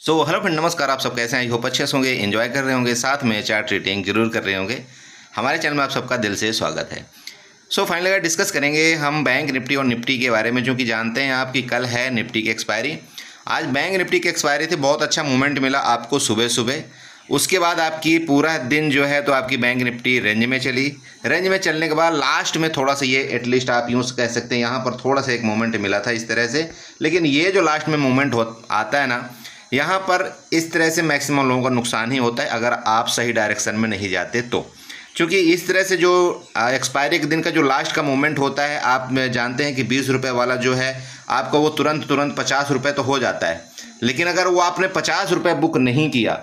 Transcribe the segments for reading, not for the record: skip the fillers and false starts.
Hello friend, नमस्कार। आप सब कैसे हैं? आई होप अच्छे होंगे, एंजॉय कर रहे होंगे, साथ में चार्ट ट्रेडिंग जरूर कर रहे होंगे। हमारे चैनल में आप सबका दिल से स्वागत है। फाइनली अगर डिस्कस करेंगे हम बैंक निफ्टी और निफ्टी के बारे में, जो कि जानते हैं आप कि कल है निफ्टी की एक्सपायरी। आज बैंक निफ्टी की एक्सपायरी थी, बहुत अच्छा मूवमेंट मिला आपको सुबह सुबह। उसके बाद आपकी पूरा दिन जो है तो आपकी बैंक निफ्टी रेंज में चली। रेंज में चलने के बाद लास्ट में थोड़ा सा ये एटलीस्ट आप यूँ कह सकते हैं यहाँ पर थोड़ा सा एक मोमेंट मिला था इस तरह से। लेकिन ये जो लास्ट में मोमेंट आता है ना, यहाँ पर इस तरह से मैक्सिमम लोगों का नुकसान ही होता है अगर आप सही डायरेक्शन में नहीं जाते तो। क्योंकि इस तरह से जो एक्सपायरी के दिन का जो लास्ट का मोमेंट होता है, आप जानते हैं कि 20 रुपये वाला जो है आपका वो तुरंत 50 रुपये तो हो जाता है। लेकिन अगर वो आपने 50 रुपये बुक नहीं किया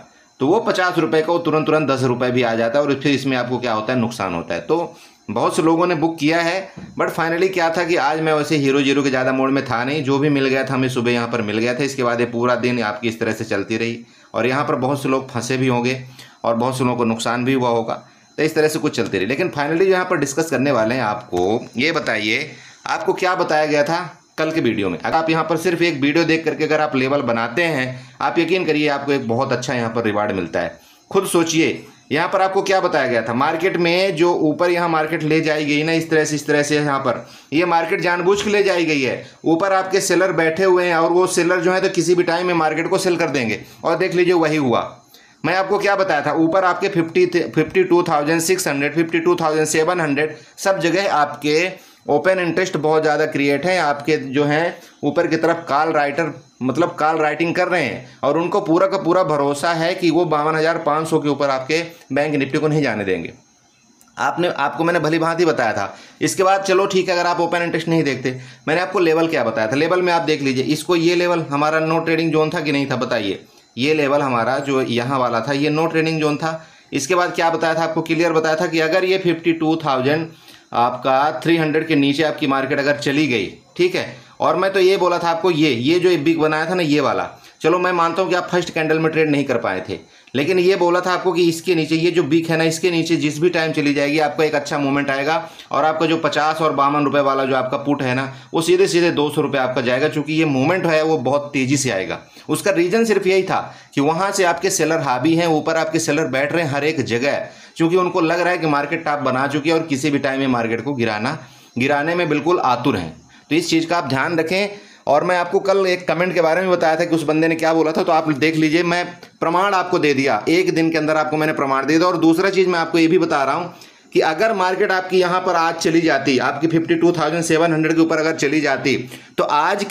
तो वो 50 रुपये का वो तुरंत 10 रुपये भी आ जाता है और फिर इसमें आपको क्या होता है, नुकसान होता है। तो बहुत से लोगों ने बुक किया है, बट फाइनली क्या था कि आज मैं वैसे हीरो जीरो के ज़्यादा मोड में था नहीं। जो भी मिल गया था हमें सुबह यहाँ पर मिल गया था। इसके बाद ये पूरा दिन आपकी इस तरह से चलती रही और यहाँ पर बहुत से लोग फंसे भी होंगे और बहुत से लोगों को नुकसान भी हुआ होगा। तो इस तरह से कुछ चलती रही। लेकिन फाइनली जो यहाँ पर डिस्कस करने वाले हैं, आपको ये बताइए आपको क्या बताया गया था कल के वीडियो में। अगर आप यहाँ पर सिर्फ एक वीडियो देख करके अगर आप लेवल बनाते हैं, आप यकीन करिए आपको एक बहुत अच्छा यहाँ पर रिवार्ड मिलता है। खुद सोचिए यहाँ पर आपको क्या बताया गया था। मार्केट में जो ऊपर यहाँ मार्केट ले जाई गई ना, इस तरह से यहाँ पर ये मार्केट जानबूझ के ले जाई गई है। ऊपर आपके सेलर बैठे हुए हैं और वो सेलर जो है तो किसी भी टाइम में मार्केट को सेल कर देंगे। और देख लीजिए वही हुआ। मैं आपको क्या बताया था, ऊपर आपके 52,600 52,700 सब जगह आपके ओपन इंटरेस्ट बहुत ज़्यादा क्रिएट है। आपके जो हैं ऊपर की तरफ कॉल राइटर मतलब कॉल राइटिंग कर रहे हैं और उनको पूरा का पूरा भरोसा है कि वो 52,500 के ऊपर आपके बैंक निफ्टी को नहीं जाने देंगे। आपको मैंने भली भांति बताया था। इसके बाद चलो ठीक है, अगर आप ओपन इंटरेस्ट नहीं देखते, मैंने आपको लेवल क्या बताया था। लेवल में आप देख लीजिए इसको, ये लेवल हमारा नो ट्रेडिंग जोन था कि नहीं था, बताइए। ये लेवल हमारा जो यहाँ वाला था ये नो ट्रेडिंग जोन था। इसके बाद क्या बताया था आपको, क्लियर बताया था कि अगर ये 52,000 आपका 300 के नीचे आपकी मार्केट अगर चली गई, ठीक है। और मैं तो ये बोला था आपको, ये जो बिग बनाया था ना, ये वाला, चलो मैं मानता हूँ कि आप फर्स्ट कैंडल में ट्रेड नहीं कर पाए थे, लेकिन ये बोला था आपको कि इसके नीचे ये जो बिग है ना, इसके नीचे जिस भी टाइम चली जाएगी आपका एक अच्छा मूवमेंट आएगा और आपका जो 50 और 52 रुपये वाला जो आपका पुट है ना, वो सीधे सीधे 200 रुपये आपका जाएगा। चूंकि ये मूवमेंट है वो बहुत तेजी से आएगा। उसका रीजन सिर्फ यही था कि वहाँ से आपके सेलर हावी हैं, ऊपर आपके सेलर बैठ रहे हैं हर एक जगह, क्योंकि उनको लग रहा है कि मार्केट टॉप बना चुकी है और किसी भी टाइम में मार्केट को गिराने में बिल्कुल आतुर हैं। तो इस चीज़ का आप ध्यान रखें। और मैं आपको कल एक कमेंट के बारे में बताया था कि उस बंदे ने क्या बोला था, तो आप देख लीजिए। मैं प्रमाण आपको दे दिया, एक दिन के अंदर आपको मैंने प्रमाण दे दिया। और दूसरा चीज़ मैं आपको ये भी बता रहा हूँ कि अगर मार्केट आपकी यहाँ पर आज चली जाती, आपकी 52,700 के ऊपर अगर चली जाती, तो आज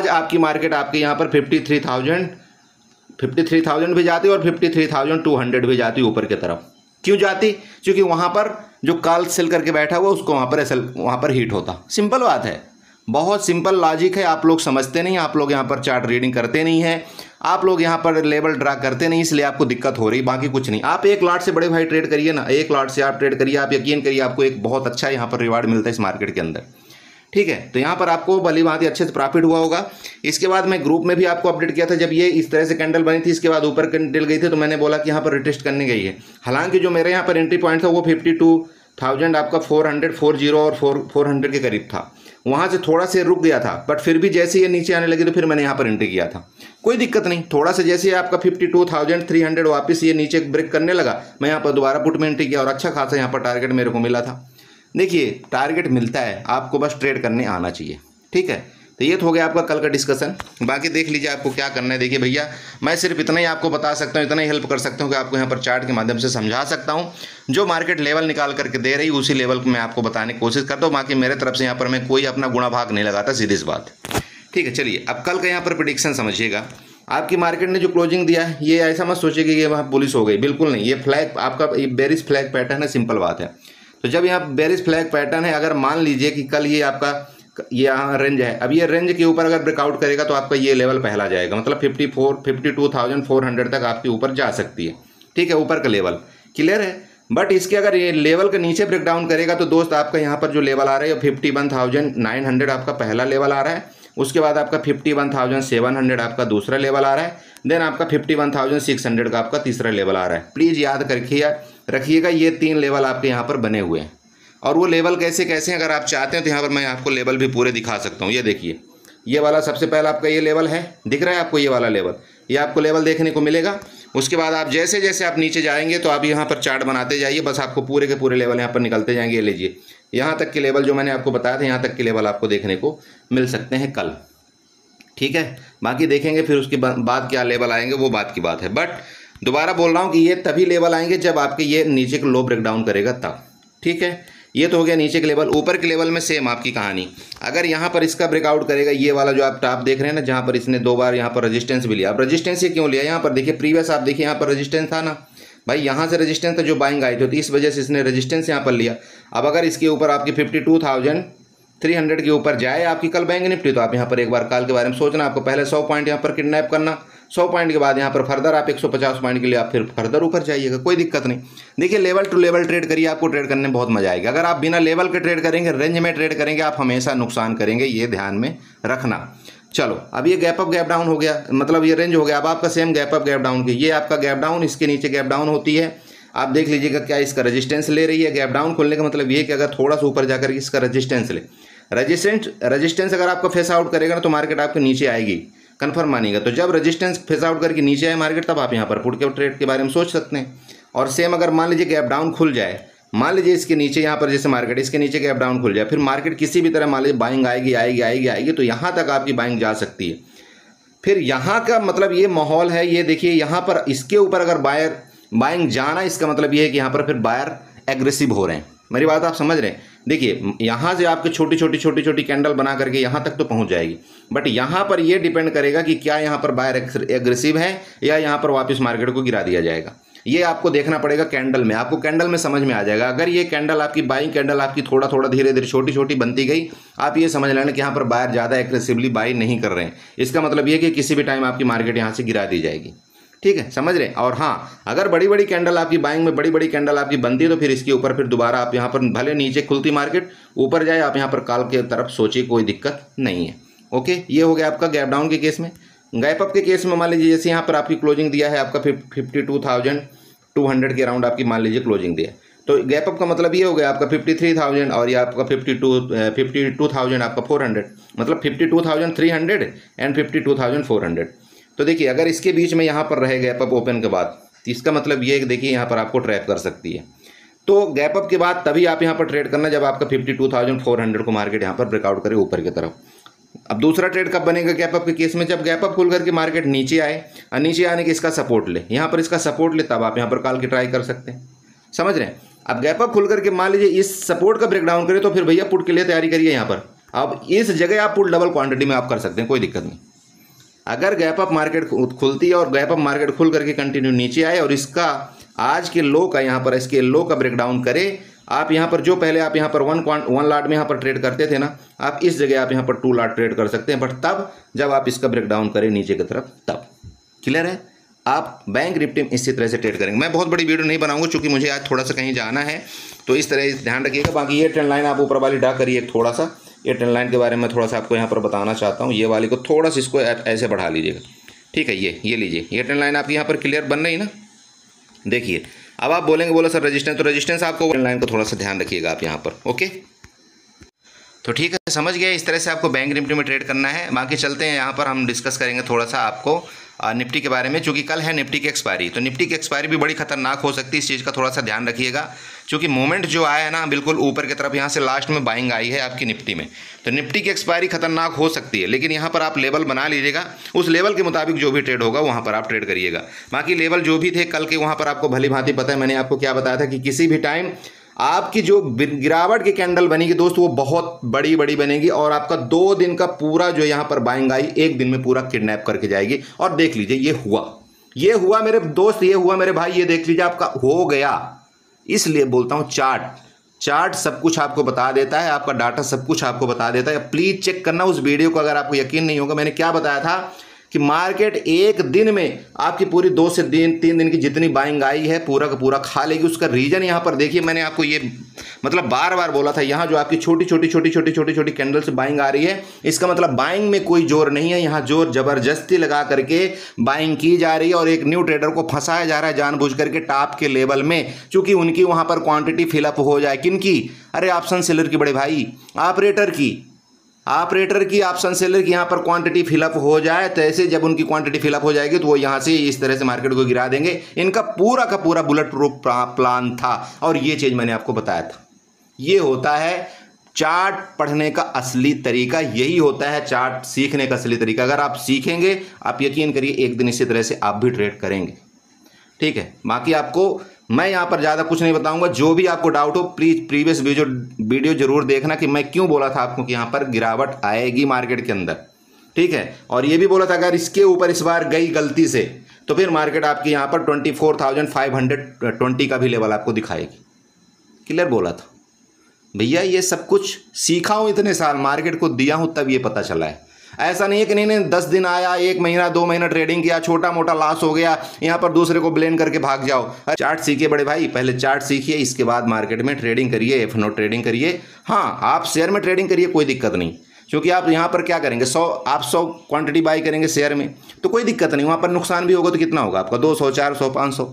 आपकी मार्केट आपके यहाँ पर 53,000 भी जाती और 53,200 भी जाती ऊपर की तरफ। क्यों जाती? क्योंकि वहाँ पर जो कॉल सेल करके बैठा हुआ उसको वहाँ पर हिट होता। सिंपल बात है, बहुत सिंपल लॉजिक है। आप लोग समझते नहीं, आप लोग यहाँ पर चार्ट रीडिंग करते नहीं हैं, आप लोग यहाँ पर लेवल ड्रा करते नहीं, इसलिए आपको दिक्कत हो रही, बाकी कुछ नहीं। आप एक लॉट से बड़े भाई ट्रेड करिए ना, एक लॉट से आप ट्रेड करिए, आप यकीन करिए आपको एक बहुत अच्छा यहाँ पर रिवार्ड मिलता है इस मार्केट के अंदर, ठीक है। तो यहाँ पर आपको भली भांति अच्छे से प्रॉफिट हुआ होगा। इसके बाद मैं ग्रुप में भी आपको अपडेट किया था, जब ये इस तरह से कैंडल बनी थी, इसके बाद ऊपर कैंडल गई थी, तो मैंने बोला कि यहाँ पर रिटेस्ट करने गई है। हालांकि जो मेरे यहाँ पर एंट्री पॉइंट था वो 52,000 आपका 440 और 400 के करीब था। वहाँ से थोड़ा से रुक गया था, बट फिर भी जैसे ये नीचे आने लगी तो फिर मैंने यहाँ पर एंट्री किया था। कोई दिक्कत नहीं, थोड़ा सा जैसे आपका 52,300 वापस ये नीचे ब्रेक करने लगा, मैं यहाँ पर दोबारा पुट में एंट्री किया और अच्छा खासा यहाँ पर टारगेट मेरे को मिला था। देखिए टारगेट मिलता है, आपको बस ट्रेड करने आना चाहिए, ठीक है। तो ये तो हो गया आपका कल का डिस्कशन। बाकी देख लीजिए आपको क्या करना है। देखिए भैया, मैं सिर्फ इतना ही आपको बता सकता हूँ, इतना ही हेल्प कर सकता हूँ कि आपको यहाँ पर चार्ट के माध्यम से समझा सकता हूँ। जो मार्केट लेवल निकाल करके दे रही उसी लेवल को मैं आपको बताने की कोशिश करता हूँ। बाकी मेरे तरफ से यहाँ पर मैं कोई अपना गुणा भाग नहीं लगाता, सीधी सी बात, ठीक है। चलिए अब कल का यहाँ पर प्रेडिक्शन समझिएगा। आपकी मार्केट ने जो क्लोजिंग दिया है, ये ऐसा मत सोचिए कि ये वहाँ पुलिस हो गई, बिल्कुल नहीं। ये फ्लैग आपका ये बेरिश फ्लैग पैटर्न है, सिंपल बात है। तो जब यहाँ बेरिश फ्लैग पैटर्न है, अगर मान लीजिए कि कल ये आपका ये यहाँ रेंज है, अब ये रेंज के ऊपर अगर ब्रेकआउट करेगा तो आपका ये लेवल पहला जाएगा, मतलब 52,400 तक आपके ऊपर जा सकती है, ठीक है, ऊपर का लेवल क्लियर है। बट इसके अगर ये लेवल के नीचे ब्रेकडाउन करेगा तो दोस्त आपका यहाँ पर जो लेवल आ रहा है 51,900 आपका पहला लेवल आ रहा है। उसके बाद आपका 51,700 आपका दूसरा लेवल आ रहा है। देन आपका 51,600 का आपका तीसरा लेवल आ रहा है। प्लीज़ याद रखिएगा ये 3 लेवल आपके यहाँ पर बने हुए हैं। और वो लेवल कैसे कैसे अगर आप चाहते हैं तो यहाँ पर मैं आपको लेवल भी पूरे दिखा सकता हूँ। ये देखिए, ये वाला सबसे पहला आपका ये लेवल है, दिख रहा है आपको ये वाला लेवल, ये आपको लेवल देखने को मिलेगा। उसके बाद आप जैसे जैसे आप नीचे जाएंगे तो आप यहाँ पर चार्ट बनाते जाइए, बस आपको पूरे के पूरे लेवल यहाँ पर निकलते जाएंगे। ये लीजिए, यहाँ तक के लेवल जो मैंने आपको बताया था, यहाँ तक के लेवल आपको देखने को मिल सकते हैं कल। ठीक है, बाकी देखेंगे फिर उसके बाद क्या लेवल आएंगे, वो बात की बात है। बट दोबारा बोल रहा हूँ कि ये तभी लेवल आएंगे जब आपके ये नीचे को लो ब्रेकडाउन करेगा तब। ठीक है, ये तो हो गया नीचे के लेवल। ऊपर के लेवल में सेम आपकी कहानी, अगर यहाँ पर इसका ब्रेकआउट करेगा, ये वाला जो आप टॉप देख रहे हैं ना, जहाँ पर इसने 2 बार यहाँ पर रेजिस्टेंस भी लिया। अब रेजिस्टेंस ये क्यों लिया, यहाँ पर देखिए प्रीवियस आप देखिए यहाँ पर रेजिस्टेंस था ना भाई, यहाँ से रेजिस्टेंस था जो बाइंग आई थी, तो इस वजह से इसने रेजिस्टेंस यहाँ पर लिया। अब अगर इसके ऊपर आपकी 52,300 के ऊपर जाए आपकी कल बैंक निफ्टी, तो आप यहाँ पर एक बार कल के बारे में सोचना। आपको पहले 100 पॉइंट यहाँ पर किडनैप करना, 100 पॉइंट के बाद यहाँ पर फर्दर आप 150 पॉइंट के लिए आप फिर फर्दर ऊपर जाइएगा, कोई दिक्कत नहीं। देखिए लेवल टू लेवल ट्रेड करिए, आपको ट्रेड करने में बहुत मजा आएगा। अगर आप बिना लेवल के ट्रेड करेंगे, रेंज में ट्रेड करेंगे, आप हमेशा नुकसान करेंगे, ये ध्यान में रखना। चलो, अब ये गैप अप गैप डाउन हो गया, मतलब ये रेंज हो गया। अब आपका same gap up gap down की, ये आपका गैप डाउन, इसके नीचे गैप डाउन होती है। आप देख लीजिएगा क्या इसका रेजिस्टेंस ले रही है। गैप डाउन खोलने का मतलब ये कि अगर थोड़ा सा ऊपर जाकर इसका रेजिस्टेंस ले, रेजिस्टेंस अगर आपका फेस आउट करेगा ना तो मार्केट आपके नीचे आएगी, कंफर्म मानिएगा। तो जब रेजिस्टेंस फेस आउट करके नीचे आए मार्केट, तब आप यहाँ पर पुट के ट्रेड के बारे में सोच सकते हैं। और सेम अगर मान लीजिए गैप डाउन खुल जाए, मान लीजिए इसके नीचे यहाँ पर जैसे मार्केट इसके नीचे गैप डाउन खुल जाए, फिर मार्केट किसी भी तरह मान लीजिए बाइंग आएगी तो यहाँ तक आपकी बाइंग जा सकती है। फिर यहाँ का मतलब ये माहौल है, ये देखिए यहाँ पर इसके ऊपर अगर बाइंग जाना, इसका मतलब ये है कि यहाँ पर फिर बायर एग्रेसिव हो रहे हैं। मेरी बात आप समझ रहे हैं। देखिए यहाँ से आपके छोटी छोटी कैंडल बना करके यहाँ तक तो पहुँच जाएगी, बट यहाँ पर ये डिपेंड करेगा कि क्या यहाँ पर बायर एग्रेसिव है या यहाँ पर वापस मार्केट को गिरा दिया जाएगा। ये आपको देखना पड़ेगा कैंडल में, आपको कैंडल में समझ में आ जाएगा। अगर ये कैंडल आपकी बाइंग कैंडल आपकी थोड़ा धीरे धीरे छोटी बनती गई, आप ये समझ लेना कि यहाँ पर बायर ज़्यादा एग्रेसिवली बाई नहीं कर रहे हैं। इसका मतलब ये कि किसी भी टाइम आपकी मार्केट यहाँ से गिरा दी जाएगी। ठीक है, समझ रहे हैं। और हाँ, अगर बड़ी कैंडल आपकी बाइंग में बड़ी कैंडल आपकी बनती है तो फिर इसके ऊपर फिर दोबारा आप यहाँ पर भले नीचे खुलती मार्केट ऊपर जाए, आप यहाँ पर कॉल के तरफ सोचिए, कोई दिक्कत नहीं है। ओके, ये हो गया आपका गैप डाउन के केस में। गैप अप के केस में मान लीजिए जैसे यहाँ पर आपकी क्लोजिंग दिया है, आपका 52,200 के अराउंड आपकी मान लीजिए क्लोजिंग दिया है, तो गैप अप का मतलब ये हो गया आपका 53,000 और ये आपका 52,000 आपका 400, मतलब 52,300 एंड 52,400। तो देखिए अगर इसके बीच में यहाँ पर रहे गैप अप ओपन के बाद, तो इसका मतलब ये है कि देखिए यहाँ पर आपको ट्रैप कर सकती है। तो गैप अप के बाद तभी आप यहाँ पर ट्रेड करना जब आपका 52,400 को मार्केट यहाँ पर ब्रेकआउट करे ऊपर की तरफ। अब दूसरा ट्रेड कब बनेगा गैप अप के केस में, जब गैप अप खुल करके मार्केट नीचे आए और नीचे आने के इसका सपोर्ट ले, यहाँ पर इसका सपोर्ट ले, तब आप यहाँ पर कॉल की ट्राई कर सकते हैं। समझ रहे हैं। अब गैप अप खुल करके मान लीजिए इस सपोर्ट का ब्रेकडाउन करे, तो फिर भैया पुट के लिए तैयारी करिए यहाँ पर। अब इस जगह आप पुट डबल क्वांटिटी में आप कर सकते हैं, कोई दिक्कत नहीं। अगर गैप अप मार्केट खुलती है और गैप अप मार्केट खुल करके कंटिन्यू नीचे आए और इसका आज के लो का यहाँ पर इसके लो का ब्रेकडाउन करे, आप यहाँ पर जो पहले आप यहाँ पर 1 लॉट में यहाँ पर ट्रेड करते थे ना, आप इस जगह आप यहाँ पर 2 लॉट ट्रेड कर सकते हैं, बट तब जब आप इसका ब्रेकडाउन करें नीचे की तरफ तब। क्लियर है। आप बैंक निफ्टी में इसी तरह से ट्रेड करेंगे। मैं बहुत बड़ी वीडियो नहीं बनाऊंगा क्योंकि मुझे आज थोड़ा सा कहीं जाना है, तो इस तरह ध्यान रखिएगा। बाकी ये ट्रेंड लाइन आप ऊपर वाली ड्रा करिए थोड़ा सा, ये ट्रेंड लाइन के बारे में थोड़ा सा आपको यहाँ पर बताना चाहता हूँ। ये वाली को थोड़ा सा इसको ऐसे बढ़ा लीजिएगा, ठीक है। ये लीजिए, ये ट्रेंड लाइन आपकी यहाँ पर क्लियर बन रही ना। देखिए अब आप बोलेंगे सर रेजिस्टेंस, तो रेजिस्टेंस आपको ट्रेंड लाइन को थोड़ा सा ध्यान रखिएगा आप यहाँ पर। ओके, तो ठीक है, समझ गए। इस तरह से आपको बैंक निफ्टी में ट्रेड करना है। बाकी चलते हैं यहाँ पर हम डिस्कस करेंगे थोड़ा सा आपको निफ्टी के बारे में, क्योंकि कल है निफ्टी की एक्सपायरी। तो निफ्टी की एक्सपायरी भी बड़ी खतरनाक हो सकती है, इस चीज़ का थोड़ा सा ध्यान रखिएगा। क्योंकि मोमेंट जो आया है ना बिल्कुल ऊपर की तरफ, यहाँ से लास्ट में बाइंग आई है आपकी निफ्टी में, तो निफ्टी की एक्सपायरी खतरनाक हो सकती है। लेकिन यहाँ पर आप लेवल बना लीजिएगा, उस लेवल के मुताबिक जो भी ट्रेड होगा वहाँ पर आप ट्रेड करिएगा। बाकी लेवल जो भी थे कल के, वहाँ पर आपको भली भांति पता है, मैंने आपको क्या बताया था कि किसी भी टाइम आपकी जो गिरावट की कैंडल बनेगी दोस्त, वो बहुत बड़ी बनेगी और आपका 2 दिन का पूरा जो यहाँ पर बाइंग आई 1 दिन में पूरा किडनैप करके जाएगी। और देख लीजिए ये हुआ मेरे दोस्त, ये हुआ मेरे भाई, ये देख लीजिए आपका हो गया। इसलिए बोलता हूँ चार्ट सब कुछ आपको बता देता है, आपका डाटा सब कुछ आपको बता देता है। प्लीज़ चेक करना उस वीडियो को, अगर आपको यकीन नहीं होगा मैंने क्या बताया था कि मार्केट 1 दिन में आपकी पूरी 2 से 3 दिन की जितनी बाइंग आई है पूरा का पूरा खा लेगी। उसका रीजन यहाँ पर देखिए, मैंने आपको ये मतलब बार बोला था, यहाँ जो आपकी छोटी कैंडल से बाइंग आ रही है, इसका मतलब बाइंग में कोई जोर नहीं है, यहाँ जोर जबरदस्ती लगा करके बाइंग की जा रही है और एक न्यू ट्रेडर को फंसाया जा रहा है जानबूझ करके टॉप के लेवल में, क्योंकि उनकी वहाँ पर क्वांटिटी फिलअप हो जाए। किनकी? अरे ऑप्शन सेलर की बड़े भाई, ऑपरेटर की। ऑपरेटर की, ऑप्शन सेलर की यहाँ पर क्वांटिटी फिलअप हो जाए, तो ऐसे जब उनकी क्वांटिटी फिलअप हो जाएगी तो वो यहाँ से इस तरह से मार्केट को गिरा देंगे। इनका पूरा का पूरा बुलेट प्रूफ प्लान था और ये चीज़ मैंने आपको बताया था। ये होता है चार्ट पढ़ने का असली तरीका, यही होता है चार्ट सीखने का असली तरीका। अगर आप सीखेंगे, आप यकीन करिए एक दिन इसी तरह से आप भी ट्रेड करेंगे। ठीक है, बाकी आपको मैं यहाँ पर ज़्यादा कुछ नहीं बताऊंगा। जो भी आपको डाउट हो प्लीज़ प्रीवियस वीडियो जरूर देखना कि मैं क्यों बोला था आपको कि यहाँ पर गिरावट आएगी मार्केट के अंदर। ठीक है, और ये भी बोला था अगर इसके ऊपर इस बार गई गलती से तो फिर मार्केट आपकी यहाँ पर 24,520 का भी लेवल आपको दिखाएगी। क्लियर बोला था भैया। ये सब कुछ सीखा हूँ, इतने साल मार्केट को दिया हूँ, तब ये पता चला है। ऐसा नहीं है कि नहीं 10 दिन आया, 1 महीना 2 महीना ट्रेडिंग किया, छोटा मोटा लॉस हो गया, यहाँ पर दूसरे को ब्लेम करके भाग जाओ। चार्ट सीखिए बड़े भाई, पहले चार्ट सीखिए, इसके बाद मार्केट में ट्रेडिंग करिए, एफ नोट ट्रेडिंग करिए। हाँ, आप शेयर में ट्रेडिंग करिए, कोई दिक्कत नहीं, क्योंकि आप यहाँ पर क्या करेंगे, 100 क्वांटिटी बाई करेंगे शेयर में तो कोई दिक्कत नहीं। वहाँ पर नुकसान भी होगा तो कितना होगा आपका, 200 400 500,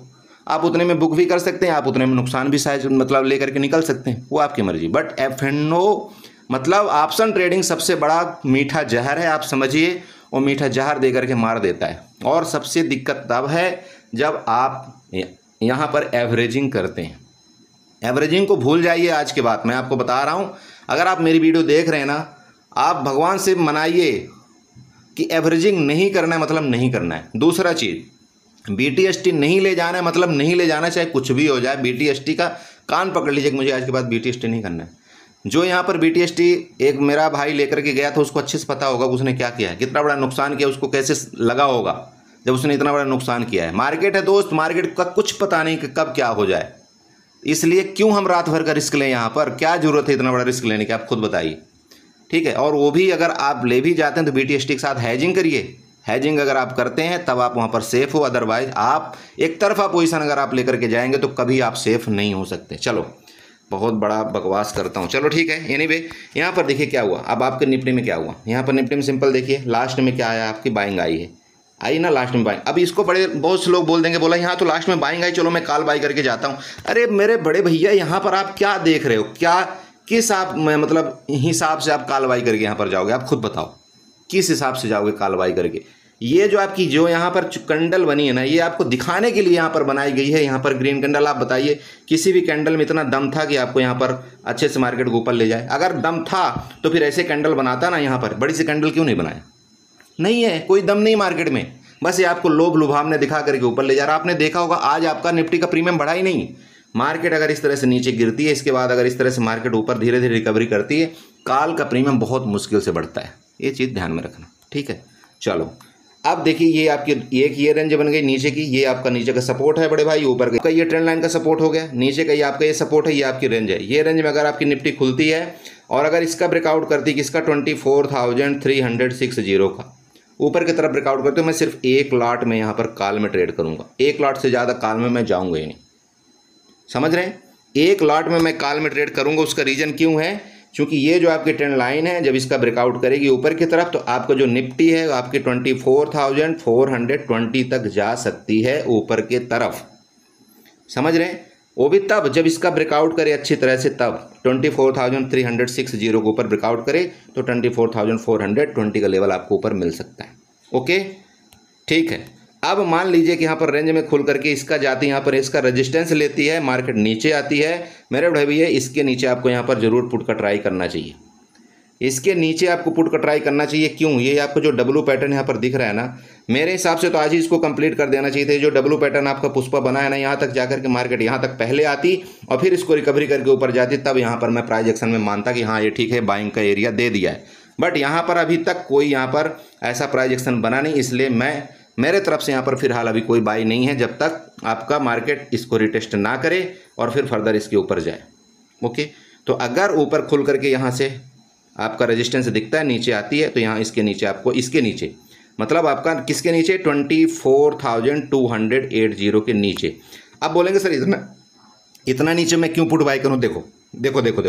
आप उतने में बुक भी कर सकते हैं, आप उतने में नुकसान भी शायद मतलब लेकर के निकल सकते हैं, वो आपकी मर्जी। बट एफ एंड ओ मतलब ऑप्शन ट्रेडिंग सबसे बड़ा मीठा जहर है, आप समझिए, वो मीठा जहर दे करके मार देता है। और सबसे दिक्कत तब है जब आप यहाँ पर एवरेजिंग करते हैं। एवरेजिंग को भूल जाइए आज के बाद, मैं आपको बता रहा हूँ। अगर आप मेरी वीडियो देख रहे हैं ना, आप भगवान से मनाइए कि एवरेजिंग नहीं करना है, मतलब नहीं करना है। दूसरा चीज़, BTST नहीं ले जाना है, मतलब नहीं ले जाना, चाहे कुछ भी हो जाए। BTST का कान पकड़ लीजिए कि मुझे आज के बाद BTST नहीं करना है। जो यहाँ पर BTST एक मेरा भाई लेकर के गया था, उसको अच्छे से पता होगा उसने क्या किया है, कितना बड़ा नुकसान किया, उसको कैसे लगा होगा जब उसने इतना बड़ा नुकसान किया है। मार्केट है दोस्त, मार्केट का कुछ पता नहीं कि कब क्या हो जाए, इसलिए क्यों हम रात भर का रिस्क लें यहाँ पर, क्या जरूरत है इतना बड़ा रिस्क लेने की, आप खुद बताइए। ठीक है, और वो भी अगर आप ले भी जाते हैं तो BTST के साथ हैजिंग करिए। हैजिंग अगर आप करते हैं तब आप वहाँ पर सेफ हो, अदरवाइज आप एक तरफा पोजीशन अगर आप लेकर के जाएंगे तो कभी आप सेफ नहीं हो सकते। चलो, बहुत बड़ा बकवास करता हूँ, चलो ठीक है। एनीवे, यहाँ पर देखिए क्या हुआ, अब आपके निफ्टी में क्या हुआ। यहाँ पर निफ्टी में सिंपल देखिए, लास्ट में क्या आया, आपकी बाइंग आई ना, लास्ट में बाइंग। अब इसको बहुत से लोग बोल देंगे, बोला यहाँ तो लास्ट में बाइंग आई, चलो मैं कॉल बाई करके जाता हूँ। अरे मेरे बड़े भैया, यहाँ पर आप क्या देख रहे हो, क्या किस आप मतलब हिसाब से आप कॉल बाई करके यहाँ पर जाओगे, आप खुद बताओ किस हिसाब से जाओगे कॉल बाई करके। ये जो आपकी जो यहाँ पर कैंडल बनी है ना, ये आपको दिखाने के लिए यहाँ पर बनाई गई है। यहाँ पर ग्रीन कैंडल, आप बताइए किसी भी कैंडल में इतना दम था कि आपको यहाँ पर अच्छे से मार्केट को ऊपर ले जाए? अगर दम था तो फिर ऐसे कैंडल बनाता ना, यहाँ पर बड़ी सी कैंडल क्यों नहीं बनाया? नहीं है, कोई दम नहीं मार्केट में, बस ये आपको लोभ लुभावने दिखा करके ऊपर ले जा रहा। आपने देखा होगा आज आपका निफ्टी का प्रीमियम बढ़ा ही नहीं। मार्केट अगर इस तरह से नीचे गिरती है, इसके बाद अगर इस तरह से मार्केट ऊपर धीरे धीरे रिकवरी करती है, काल का प्रीमियम बहुत मुश्किल से बढ़ता है। ये चीज़ ध्यान में रखना, ठीक है। चलो अब देखिए, ये आपकी एक ये रेंज बन गई नीचे की, ये आपका नीचे का सपोर्ट है बड़े भाई, ऊपर का ये ट्रेंड लाइन का सपोर्ट हो गया, नीचे का ये आपका ये सपोर्ट है, ये आपकी रेंज है। ये रेंज में अगर आपकी निफ्टी खुलती है और अगर इसका ब्रेकआउट करती है, किसका 24,360 का ऊपर की तरफ ब्रेकआउट करते हो, मैं सिर्फ एक लॉट में यहाँ पर कॉल में ट्रेड करूँगा। एक लॉट से ज़्यादा कॉल में मैं जाऊँगा ही नहीं, समझ रहे हैं? एक लॉट में मैं कॉल में ट्रेड करूँगा। उसका रीज़न क्यों है? क्योंकि ये जो आपकी ट्रेंड लाइन है, जब इसका ब्रेकआउट करेगी ऊपर की तरफ, तो आपका जो निफ्टी है आपकी 24,420 तक जा सकती है ऊपर के तरफ, समझ रहे हैं? वो भी तब जब इसका ब्रेकआउट करे अच्छी तरह से, तब 24,360 के ऊपर ब्रेकआउट करे तो 24,420 का लेवल आपको ऊपर मिल सकता है। ओके, ठीक है। अब मान लीजिए कि यहाँ पर रेंज में खुल करके इसका जाती है, यहाँ पर इसका रेजिस्टेंस लेती है, मार्केट नीचे आती है। मेरे भाई भैया, इसके नीचे आपको यहाँ पर जरूर पुट का ट्राई करना चाहिए। इसके नीचे आपको पुट का ट्राई करना चाहिए। क्यों? ये आपको जो डब्लू पैटर्न यहाँ पर दिख रहा है ना, मेरे हिसाब से तो आज ही इसको कंप्लीट कर देना चाहिए था। जो डब्लू पैटर्न आपका पुष्पा बना है ना, यहाँ तक जाकर के मार्केट यहाँ तक पहले आती और फिर इसको रिकवरी करके ऊपर जाती, तब यहाँ पर मैं प्राइस एक्शन में मानता कि हाँ ये ठीक है, बाइंग का एरिया दे दिया है। बट यहाँ पर अभी तक कोई यहाँ पर ऐसा प्राइस एक्शन बना नहीं, इसलिए मेरे तरफ से यहाँ पर फिलहाल अभी कोई बाई नहीं है, जब तक आपका मार्केट इसको रिटेस्ट ना करे और फिर फर्दर इसके ऊपर जाए। ओके, तो अगर ऊपर खुल करके यहाँ से आपका रेजिस्टेंस दिखता है, नीचे आती है, तो यहाँ इसके नीचे आपको, इसके नीचे मतलब आपका किसके नीचे, 24,280 के नीचे। अब बोलेंगे सर इतना नीचे मैं क्यों पुट बाई करूँ? देखो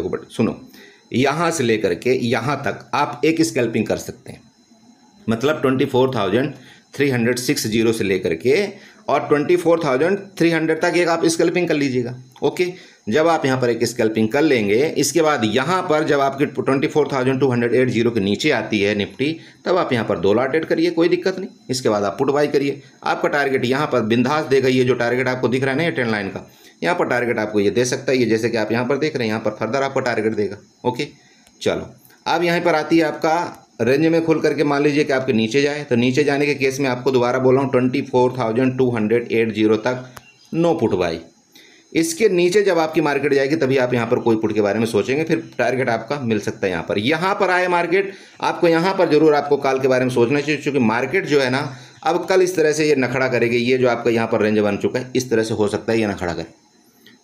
बट सुनो, यहाँ से लेकर के यहाँ तक आप एक स्कैल्पिंग कर सकते हैं, मतलब 360 से लेकर के और 24,300 तक एक आप स्कैल्पिंग कर लीजिएगा। ओके, जब आप यहाँ पर एक स्कैल्पिंग कर लेंगे, इसके बाद यहाँ पर जब आपकी 24,280 के नीचे आती है निफ्टी, तब आप यहाँ पर 2 लॉट ऐड करिए, कोई दिक्कत नहीं। इसके बाद आप पुट बाई करिए। आपका टारगेट यहाँ पर बिंदास देगा। ये जो टारगेट आपको दिख रहा है ना, ये ट्रेंड लाइन का, यहाँ पर टारगेट आपको ये दे सकता है। ये जैसे कि आप यहाँ पर देख रहे हैं, यहाँ पर फर्दर आपको टारगेट देगा। ओके, चलो अब यहाँ पर आती है आपका रेंज में खुल करके मान लीजिए कि आपके नीचे जाए, तो नीचे जाने के केस में आपको दोबारा बोल रहा हूँ 24,280 तक नो पुट बाई। इसके नीचे जब आपकी मार्केट जाएगी तभी आप यहाँ पर कोई पुट के बारे में सोचेंगे, फिर टारगेट आपका मिल सकता है। यहाँ पर आए मार्केट, आपको यहाँ पर जरूर आपको कॉल के बारे में सोचना चाहिए, क्योंकि मार्केट जो है ना अब कल इस तरह से ये नखड़ा करेगी। ये जो आपका यहाँ पर रेंज बन चुका है, इस तरह से हो सकता है ये नखड़ा करे,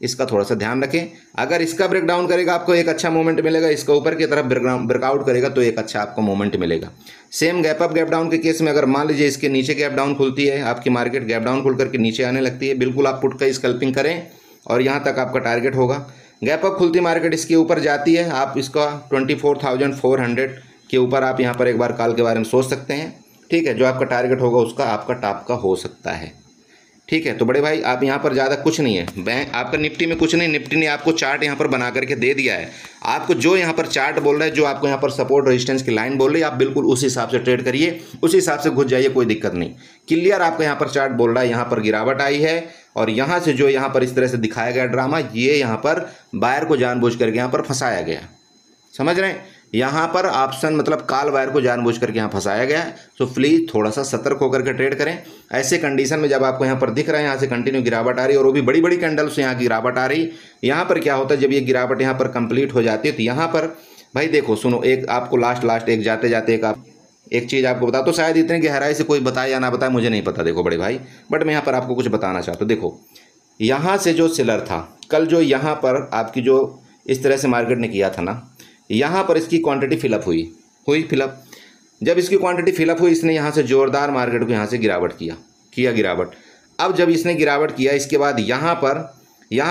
इसका थोड़ा सा ध्यान रखें। अगर इसका ब्रेकडाउन करेगा आपको एक अच्छा मोमेंट मिलेगा, इसका ऊपर की तरफ ब्रेकआउट करेगा तो एक अच्छा आपको मोमेंट मिलेगा। Same gap up gap down के केस में अगर मान लीजिए इसके नीचे गैप डाउन खुलती है, आपकी मार्केट गैप डाउन खुल करके नीचे आने लगती है, बिल्कुल आप पुट का स्कैल्पिंग करें और यहाँ तक आपका टारगेट होगा। गैप अप खुलती मार्केट इसके ऊपर जाती है, आप इसका 24,400 के ऊपर आप यहाँ पर एक बार कॉल के बारे में सोच सकते हैं। ठीक है, जो आपका टारगेट होगा उसका आपका टॉप का हो सकता है। ठीक है, तो बड़े भाई आप यहाँ पर ज़्यादा कुछ नहीं है, बैंक आपका निफ्टी में कुछ नहीं, निफ्टी ने आपको चार्ट यहाँ पर बना करके दे दिया है। आपको जो यहाँ पर चार्ट बोल रहा है, जो आपको यहाँ पर सपोर्ट रेजिस्टेंस की लाइन बोल रही है, आप बिल्कुल उस हिसाब से ट्रेड करिए, उस हिसाब से घुस जाइए, कोई दिक्कत नहीं। क्लियर आपका यहाँ पर चार्ट बोल रहा है, यहाँ पर गिरावट आई है और यहाँ से जो यहाँ पर इस तरह से दिखाया गया ड्रामा, ये यहाँ पर बायर को जानबूझ करके यहाँ पर फंसाया गया। समझ रहे हैं, यहाँ पर ऑप्शन मतलब कॉल वायर को जानबूझ करके यहाँ फंसाया गया है। तो प्लीज़ थोड़ा सा सतर्क होकर के ट्रेड करें। ऐसे कंडीशन में जब आपको यहाँ पर दिख रहा है यहाँ से कंटिन्यू गिरावट आ रही है और वो भी बड़ी बड़ी कैंडल से यहाँ गिरावट आ रही, यहाँ पर क्या होता है जब ये गिरावट यहाँ पर कंप्लीट हो जाती है तो यहाँ पर भाई देखो सुनो, एक आपको लास्ट एक जाते जाते एक चीज़ आपको बता, तो शायद इतनी गहराई से कोई बताए या ना बताए मुझे नहीं पता, देखो बड़े भाई, बट मैं यहाँ पर आपको कुछ बताना चाहता हूँ। देखो यहाँ से जो सेलर था कल, जो यहाँ पर आपकी जो इस तरह से मार्केट ने किया था ना, यहाँ पर इसकी क्वांटिटी फिलअप हुई फिलअप। जब इसकी क्वांटिटी फिलअप हुई, इसने यहाँ से ज़ोरदार मार्केट को यहाँ से गिरावट किया गिरावट। अब जब इसने गिरावट किया, इसके बाद यहाँ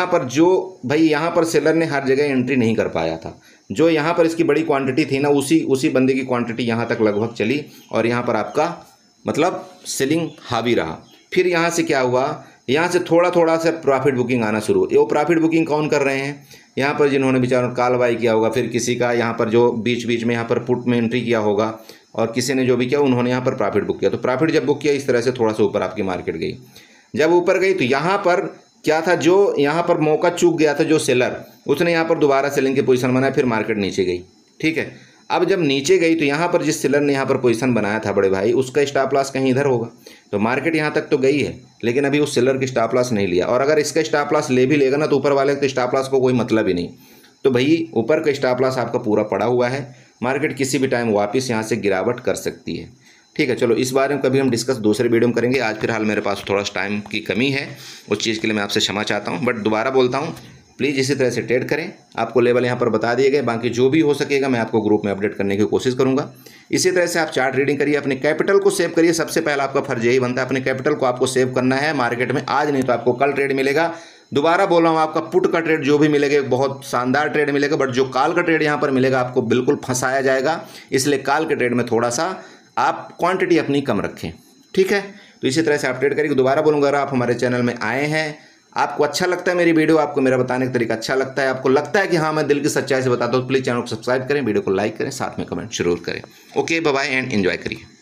पर जो भाई यहाँ पर सेलर ने हर जगह एंट्री नहीं कर पाया था, जो यहाँ पर इसकी बड़ी क्वांटिटी थी ना, उसी बंदे की क्वांटिटी यहाँ तक लगभग चली और यहाँ पर आपका मतलब सेलिंग हावी रहा। फिर यहाँ से क्या हुआ, यहाँ से थोड़ा सा प्रॉफिट बुकिंग आना शुरू हुई। वो प्रॉफिट बुकिंग कौन कर रहे हैं, यहाँ पर जिन्होंने बेचारों कॉल बाई किया होगा, फिर किसी का यहाँ पर जो बीच में यहाँ पर पुट में एंट्री किया होगा और किसी ने जो भी किया उन्होंने यहाँ पर प्रॉफिट बुक किया। तो प्रॉफिट जब बुक किया इस तरह से थोड़ा सा ऊपर आपकी मार्केट गई। जब ऊपर गई तो यहाँ पर क्या था, जो यहाँ पर मौका चूक गया था जो सेलर, उसने यहाँ पर दोबारा सेलिंग की पोजीशन बनाया, फिर मार्केट नीचे गई। ठीक है, अब जब नीचे गई तो यहाँ पर जिस सेलर ने यहाँ पर पोजीशन बनाया था बड़े भाई, उसका स्टॉप लॉस कहीं इधर होगा। तो मार्केट यहाँ तक तो गई है, लेकिन अभी उस सेलर की स्टॉप लॉस नहीं लिया। और अगर इसका स्टॉप लॉस ले भी लेगा ना तो ऊपर वाले के स्टॉप लॉस को कोई मतलब ही नहीं। तो भाई ऊपर का स्टॉप लॉस आपका पूरा पड़ा हुआ है, मार्केट किसी भी टाइम वापस यहाँ से गिरावट कर सकती है। ठीक है, चलो इस बारे में कभी हम डिस्कस दूसरे वीडियो में करेंगे। आज फिलहाल मेरे पास थोड़ा टाइम की कमी है, उस चीज़ के लिए मैं आपसे क्षमा चाहता हूँ। बट दोबारा बोलता हूँ, प्लीज़ इसी तरह से ट्रेड करें। आपको लेवल यहाँ पर बता दिए गए, बाकी जो भी हो सकेगा मैं आपको ग्रुप में अपडेट करने की कोशिश करूँगा। इसी तरह से आप चार्ट रीडिंग करिए, अपने कैपिटल को सेव करिए। सबसे पहला आपका फर्ज यही बनता है, अपने कैपिटल को आपको सेव करना है मार्केट में आज, नहीं तो आपको कल ट्रेड मिलेगा। दोबारा बोल रहा हूँ, आपका पुट का ट्रेड जो भी मिलेगा बहुत शानदार ट्रेड मिलेगा, बट जो कॉल का ट्रेड यहाँ पर मिलेगा आपको बिल्कुल फंसाया जाएगा। इसलिए कॉल के ट्रेड में थोड़ा सा आप क्वांटिटी अपनी कम रखें। ठीक है, तो इसी तरह से आप ट्रेड करिए। दोबारा बोलूँगा, अगर आप हमारे चैनल में आए हैं, आपको अच्छा लगता है मेरी वीडियो, आपको मेरा बताने का तरीका अच्छा लगता है, आपको लगता है कि हाँ मैं दिल की सच्चाई से बताता हूँ, तो प्लीज़ चैनल को सब्सक्राइब करें, वीडियो को लाइक करें, साथ में कमेंट जरूर करें। Okay, bye bye and enjoy करिए।